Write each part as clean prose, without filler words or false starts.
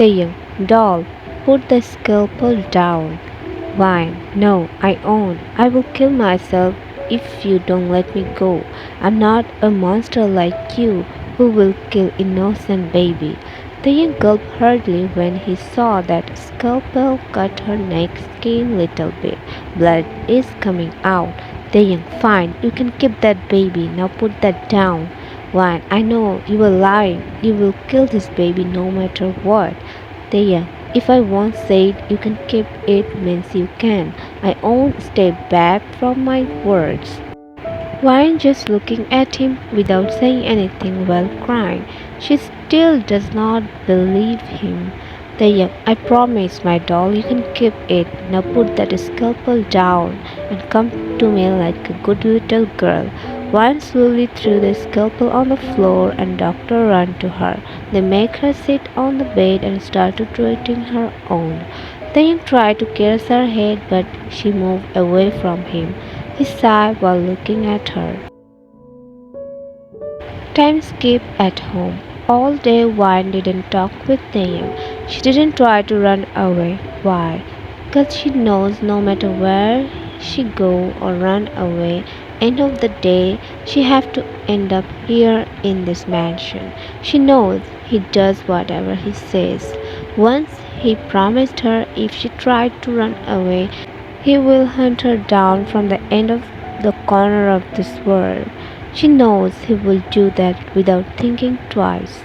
Saying, doll, put the scalpel down. Wine, no, I won't. I will kill myself if you don't let me go. I'm not a monster like you who will kill innocent baby. The young gulped hurriedly when he saw that scalpel cut her neck skin little bit. Blood is coming out. The young, fine, you can keep that baby. Now put that down. Wine, I know you were lying. You will kill this baby no matter what. The young, if I once said you can keep it means you can. I won't step back from my words. Wine just looking at him without saying anything while crying. She still does not believe him. The young, I promise, my doll, you can keep it. Now put that scalpel down and come to me like a good little girl. Wine slowly threw the scalpel on the floor and doctor ran to her. They make her sit on the bed and started treating her own. The young tried to caress her head, but she moved away from him. He sighed while looking at her. Time skipped at home. All day Wine didn't talk with Taeyang. She didn't try to run away. Why? Because she knows no matter where she go or run away, end of the day she have to end up here in this mansion. She knows he does whatever he says. Once he promised her if she tried to run away, he will hunt her down from the end of the corner of this world. She knows he will do that without thinking twice.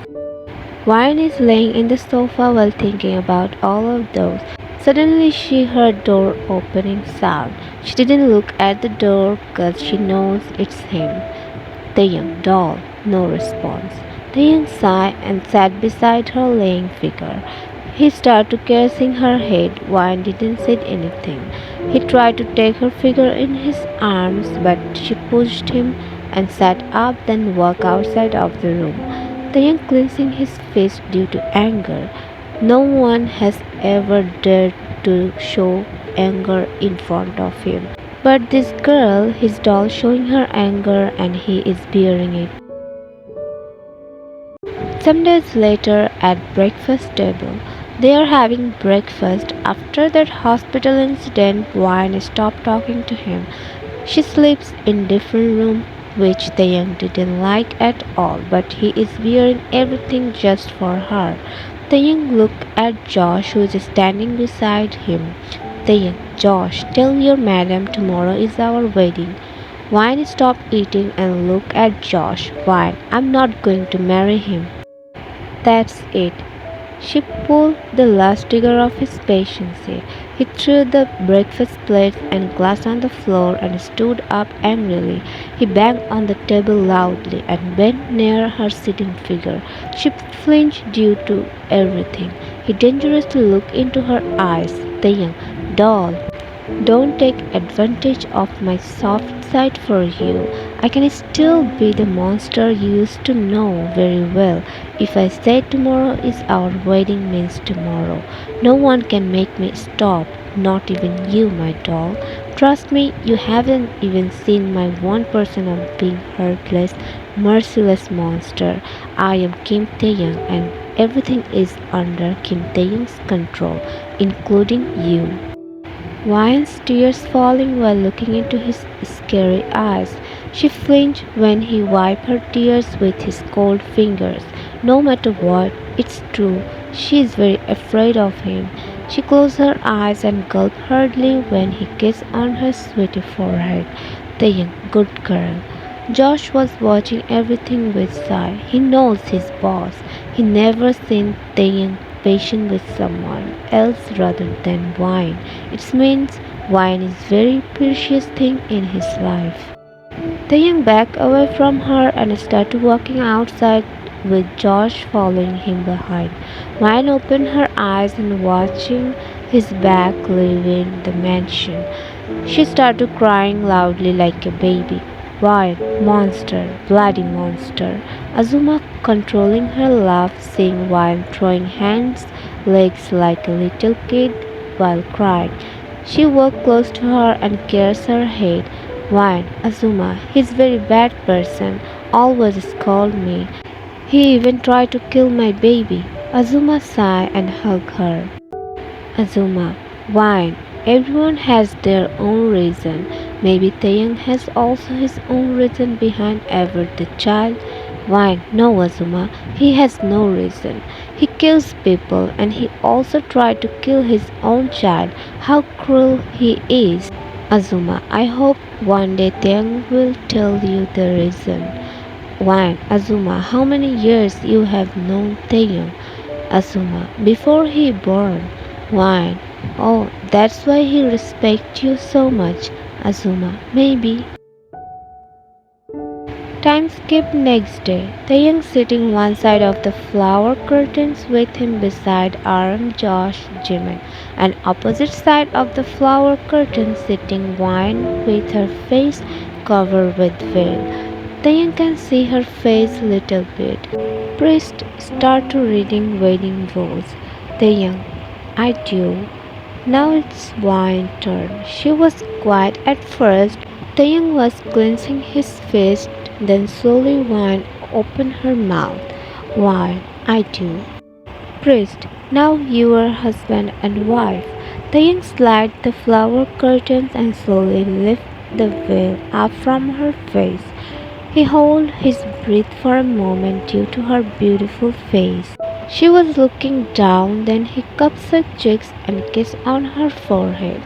Wine is laying in the sofa while thinking about all of those. Suddenly she heard door opening sound. She didn't look at the door because she knows it's him. The young doll, no response. The young sighed and sat beside her laying figure. He started caressing her head. Wine didn't say anything. He tried to take her figure in his arms, but she pushed him and sat up, then walked outside of the room. The young clenching his fist due to anger. No one has ever dared to show anger in front of him. But this girl, his doll, showing her anger and he is bearing it. Some days later, at breakfast table, they are having breakfast. After that hospital incident, Wine stopped talking to him. She sleeps in different room, which the young didn't like at all, but he is wearing everything just for her. The young looked at Josh, who is standing beside him. The young, Josh, tell your madam tomorrow is our wedding. Wine stopped eating and looked at Josh. Wine, I'm not going to marry him. That's it. She pulled the last trigger of his patience. He threw the breakfast plates and glass on the floor and stood up angrily. He banged on the table loudly and bent near her sitting figure. She flinched due to everything. He dangerously looked into her eyes. The young doll, don't take advantage of my soft side for you. I can still be the monster you used to know very well. If I say tomorrow is our wedding means tomorrow. No one can make me stop, not even you, my doll. Trust me, you haven't even seen my 1% of being heartless, merciless monster. I am Kim Taeyang and everything is under Kim Taeyang's control, including you. Wine's tears falling while looking into his scary eyes. She flinched when he wiped her tears with his cold fingers. No matter what, it's true. She is very afraid of him. She closed her eyes and gulped hurriedly when he kissed on her sweetie forehead. The young good girl. Josh was watching everything with sigh. He knows his boss. He never seen Taeyang patient with someone else rather than Wine. It means Wine is very precious thing in his life. Taeyang backed away from her and started walking outside with Josh following him behind. Wine opened her eyes and watching his back leaving the mansion. She started crying loudly like a baby. Wine, monster, bloody monster. Azuma controlling her laugh, seeing Wine throwing hands, legs like a little kid while crying. She walked close to her and caressed her head. Wine, Azuma, he's very bad person, always scold me. He even tried to kill my baby. Azuma sighed and hugged her. Azuma, wine. Everyone has their own reason. Maybe Taeyang has also his own reason behind ever the child. Wine, no Azuma, he has no reason. He kills people and he also tried to kill his own child. How cruel he is. Azuma, I hope one day Taeyang will tell you the reason. Wine, Azuma, how many years you have known Taeyang? Azuma, before he born. Wine, oh, that's why he respects you so much. Azuma, maybe. Time skipped next day. Taeyang sitting one side of the flower curtains with him beside Aram, Josh, Jimin, and opposite side of the flower curtains sitting Wine with her face covered with veil. Taeyang can see her face little bit. Priest start to reading wedding vows. Taeyang, I do. Now it's Wine's turn. She was quiet at first. Taeyang was cleansing his fist, then slowly Wine opened her mouth. Wine, I do. Priest, now you are husband and wife. Taeyang slid the flower curtains and slowly lifted the veil up from her face. He held his breath for a moment due to her beautiful face. She was looking down, then he cupped her cheeks and kissed on her forehead.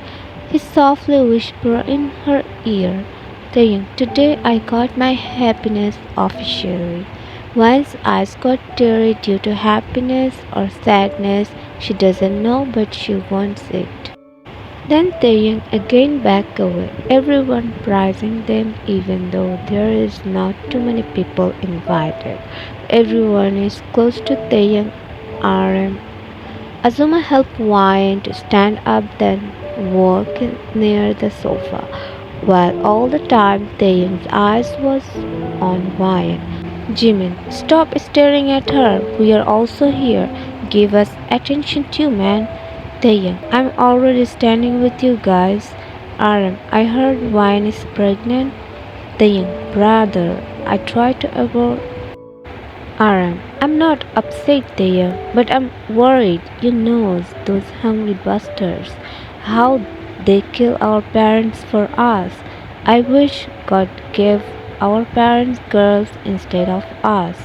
He softly whispered in her ear, Taeyang, today I got my happiness officially. Wine's eyes got teary due to happiness or sadness. She doesn't know, but she wants it. Then Taeyang again backed away, everyone praising them even though there is not too many people invited. Everyone is close to Taeyang. RM. Azuma helped Wine to stand up then walk near the sofa, while all the time Taeyang's eyes was on Wine. Jimin, stop staring at her. We are also here. Give us attention too, man. Taeyang, I'm already standing with you guys. RM, I heard Wine is pregnant. Taeyang, brother, I tried to avoid. RM, I'm not upset Taeyang, but I'm worried. You know those hungry bastards. How they kill our parents for us. I wish God gave our parents girls instead of us.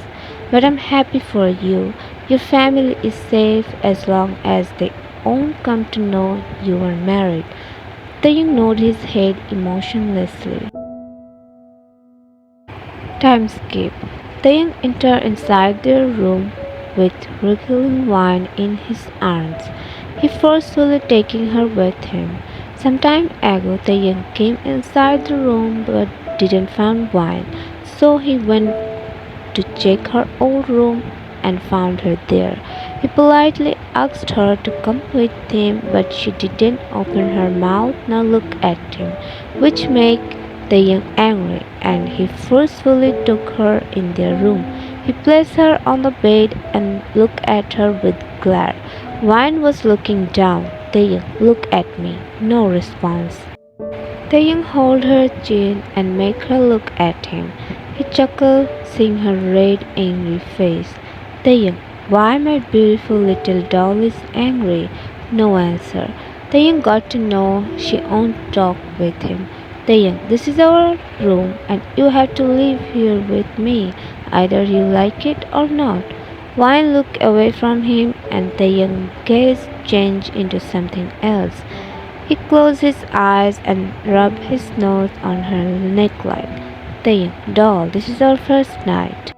But I'm happy for you. Your family is safe as long as they won't come to know you are married. Taeyang nodded his head emotionlessly. Time skip. Taeyang entered inside their room with wriggling Wine in his arms. He forcefully taking her with him. Some time ago Taeyang came inside the room but didn't find Wine, so he went to check her old room and found her there. He politely asked her to come with him, but she didn't open her mouth nor look at him, which made Taeyang angry, and he forcefully took her in their room. He placed her on the bed and looked at her with glare. Wine was looking down. Taeyang, look at me. No response. Taeyang held her chin and made her look at him. He chuckled, seeing her red, angry face. Taeyang, why my beautiful little doll is angry? No answer. Taeyang got to know she won't talk with him. Taeyang, this is our room and you have to live here with me. Either you like it or not. Wine looked away from him and Taeyang's gaze changed into something else. He closed his eyes and rubbed his nose on her neckline. Taeyang, doll, this is our first night.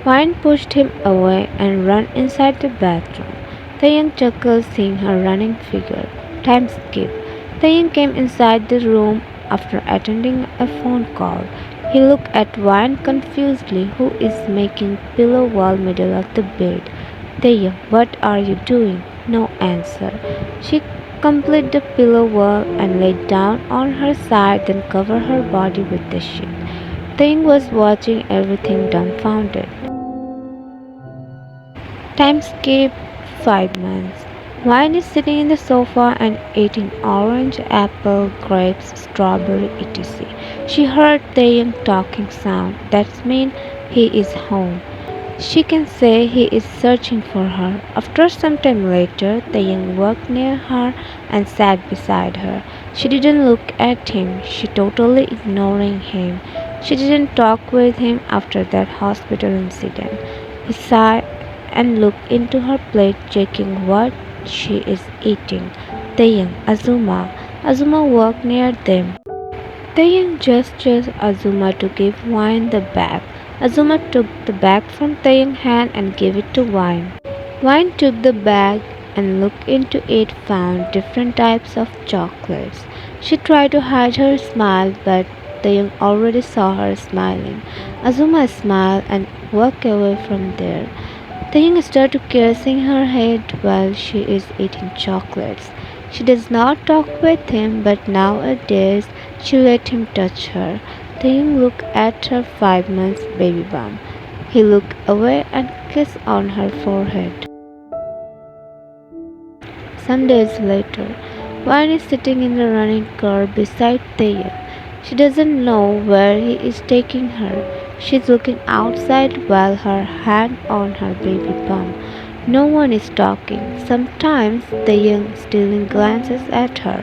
Wine pushed him away and ran inside the bathroom. Taeyang chuckled seeing her running figure. Time skip. Taeyang came inside the room after attending a phone call. He looked at Wine confusedly, who is making pillow wall middle of the bed. Taeyang, what are you doing? No answer. She completed the pillow wall and lay down on her side, then covered her body with the sheet. Taeyang was watching everything dumbfounded. Time skip 5 months. Wine is sitting in the sofa and eating orange, apple, grapes, strawberry, etc. She heard Taeyang talking sound. That means he is home. She can say he is searching for her. After some time later, the young walked near her and sat beside her. She didn't look at him, she totally ignoring him. She didn't talk with him after that hospital incident. He sighed and looked into her plate, checking what she is eating. The young Azuma. Azuma walked near them. The young gestured Azuma to give Wine the bag. Azuma took the bag from Taeyang's hand and gave it to Wine. Wine took the bag and looked into it, found different types of chocolates. She tried to hide her smile, but Taeyang already saw her smiling. Azuma smiled and walked away from there. Taeyang started caressing her head while she is eating chocolates. She does not talk with him, but nowadays she let him touch her. Taeyang looked at her 5 months baby bump. He looked away and kissed on her forehead. Some days later, Wine is sitting in the running car beside Taeyang. She doesn't know where he is taking her. She's looking outside while her hand on her baby bump. No one is talking. Sometimes the young stealing glances at her.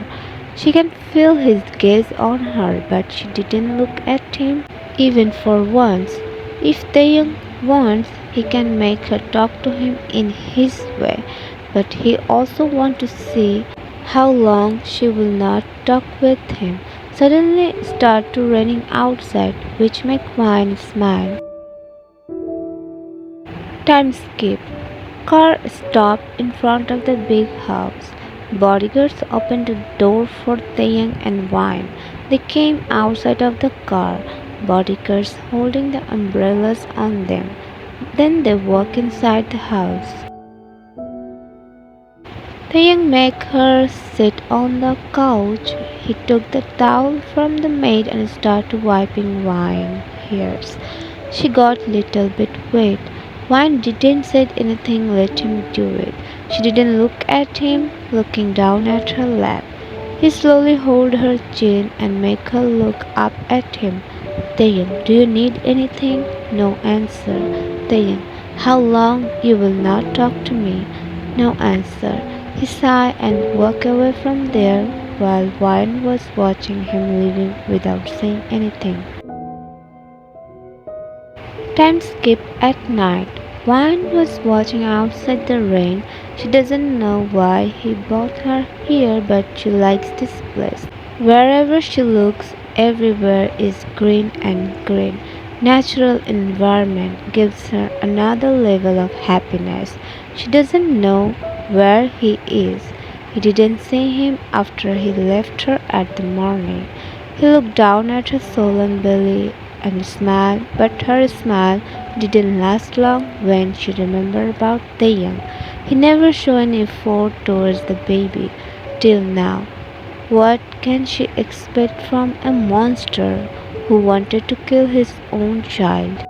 She can feel his gaze on her, but she didn't look at him even for once. If the young wants, he can make her talk to him in his way, but he also wants to see how long she will not talk with him. Suddenly start to raining outside, which make Wine smile. Time skip. Car stopped in front of the big house. Bodyguards opened the door for Taeyang and Wine. They came outside of the car, bodyguards holding the umbrellas on them. Then they walked inside the house. Taeyang made her sit on the couch. He took the towel from the maid and started wiping Wine's hairs. She got little bit wet. Wine didn't say anything, let him do it. She didn't look at him, looking down at her lap. He slowly held her chin and made her look up at him. Taeyang, do you need anything? No answer. Taeyang, how long you will not talk to me? No answer. He sighed and walked away from there while Wine was watching him leaving without saying anything. Time skip at night. Wine was watching outside the rain. She doesn't know why he brought her here, but she likes this place. Wherever she looks, everywhere is green and green. Natural environment gives her another level of happiness. She doesn't know where he is. He didn't see him after he left her at the morning. He looked down at her swollen belly and smiled, but her smile didn't last long when she remembered about Taeyang. He never showed any effort towards the baby till now. What can she expect from a monster who wanted to kill his own child?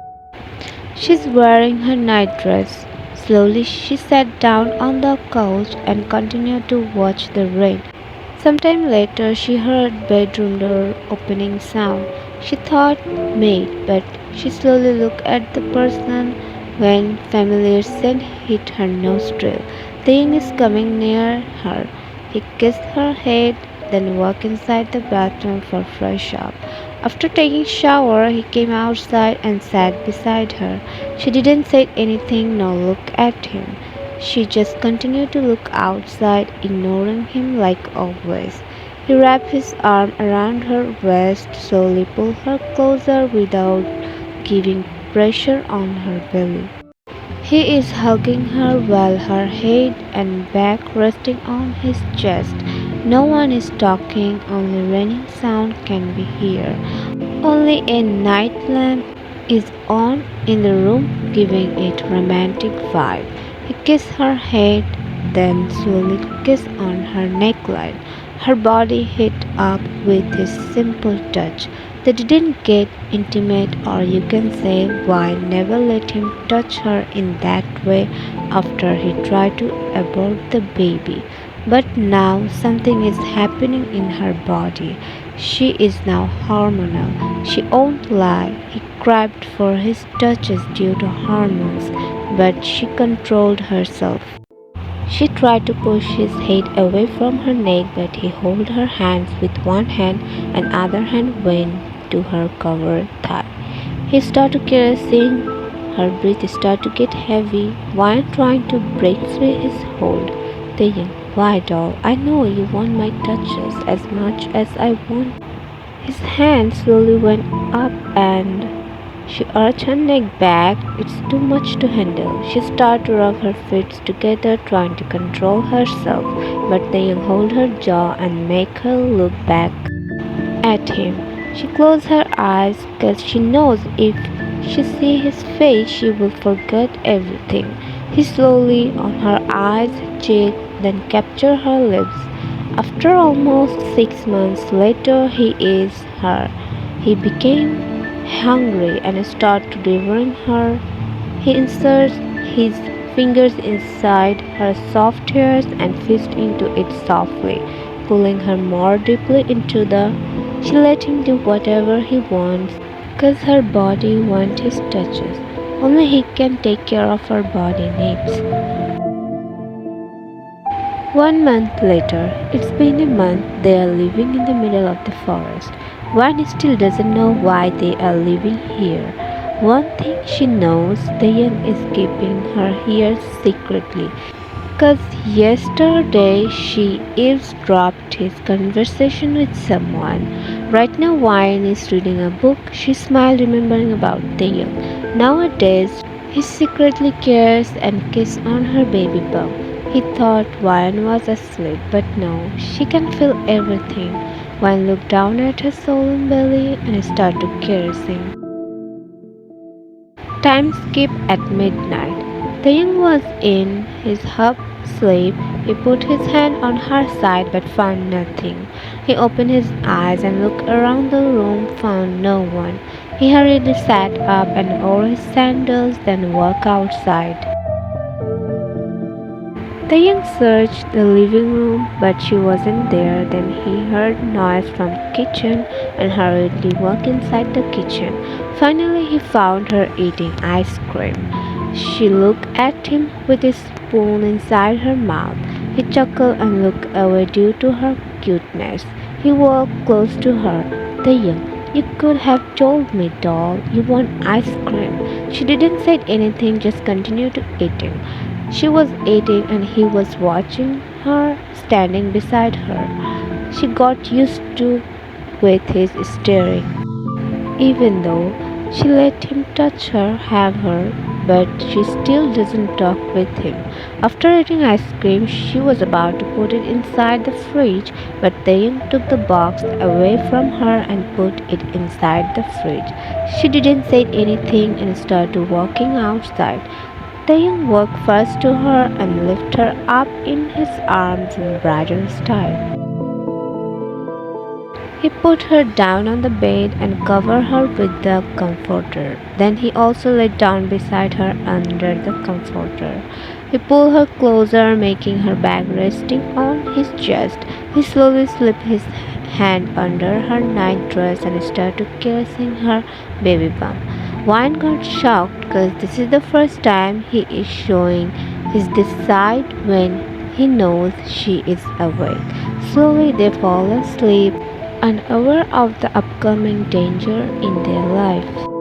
She's wearing her nightdress. Slowly she sat down on the couch and continued to watch the rain. Sometime later she heard bedroom door opening sound. She thought maid, but she slowly looked at the person when familiar scent hit her nostril. Thing is coming near her. He kissed her head, then walked inside the bathroom for fresh up. After taking shower, he came outside and sat beside her. She didn't say anything nor look at him. She just continued to look outside, ignoring him like always. He wrapped his arm around her waist, slowly pulled her closer without giving pressure on her belly. He is hugging her while her head and back resting on his chest. No one is talking, only raining sound can be heard. Only a night lamp is on in the room, giving it romantic vibe. He kissed her head, then slowly kissed on her neckline. Her body hit up with his simple touch. They didn't get intimate, or you can say why never let him touch her in that way after he tried to abort the baby. But now something is happening in her body. She is now hormonal. She won't lie. He craved for his touches due to hormones, but she controlled herself. She tried to push his head away from her neck, but he held her hands with one hand and other hand went to her covered thigh. He started caressing her breath started to get heavy while trying to break free his hold. Saying, "Why, doll? I know you want my touches as much as I want." His hand slowly went up and she arched her neck back. It's too much to handle. She started to rub her feet together, trying to control herself, but then hold her jaw and make her look back at him. She closed her eyes because she knows if she sees his face, she will forget everything. He slowly on her eyes, cheek, then captured her lips. After almost 6 months later, he is her. He became hungry and started devouring her. He inserts his fingers inside her soft hairs and fisted into it softly, pulling her more deeply into the. She let him do whatever he wants, 'cause her body wants his touches. Only he can take care of her body needs. 1 month later, it's been a month they are living in the middle of the forest. One still doesn't know why they are living here. One thing she knows, Dayan is keeping her here secretly. 'Cause yesterday she eavesdropped his conversation with someone. Right now Wine is reading a book. She smiled remembering about Dayan. Nowadays he secretly cares and kisses on her baby bump. He thought Wine was asleep, but no, she can feel everything. Wine looked down at her solemn belly and started caressing. Time skipped at midnight. The young was in his half sleep. He put his hand on her side but found nothing. He opened his eyes and looked around the room, found no one. He hurriedly sat up and wore his sandals, then walked outside. The young searched the living room, but she wasn't there. Then he heard noise from the kitchen and hurriedly walked inside the kitchen. Finally, he found her eating ice cream. She looked at him with a spoon inside her mouth. He chuckled and looked away due to her cuteness. He walked close to her. The young, "You could have told me, doll, you want ice cream." She didn't say anything, just continued to eating. She was eating and he was watching her, standing beside her. She got used to with his staring. Even though she let him touch her, have her, but she still doesn't talk with him. After eating ice cream, she was about to put it inside the fridge, but Taeyang took the box away from her and put it inside the fridge. She didn't say anything and started walking outside. Taeyang walked first to her and lifted her up in his arms in bridal style. He put her down on the bed and covered her with the comforter. Then he also lay down beside her under the comforter. He pulled her closer, making her back resting on his chest. He slowly slipped his hand under her night dress and started caressing her baby bump. Wine got shocked because this is the first time he is showing his decide when he knows she is awake. Slowly they fall asleep, unaware of the upcoming danger in their life.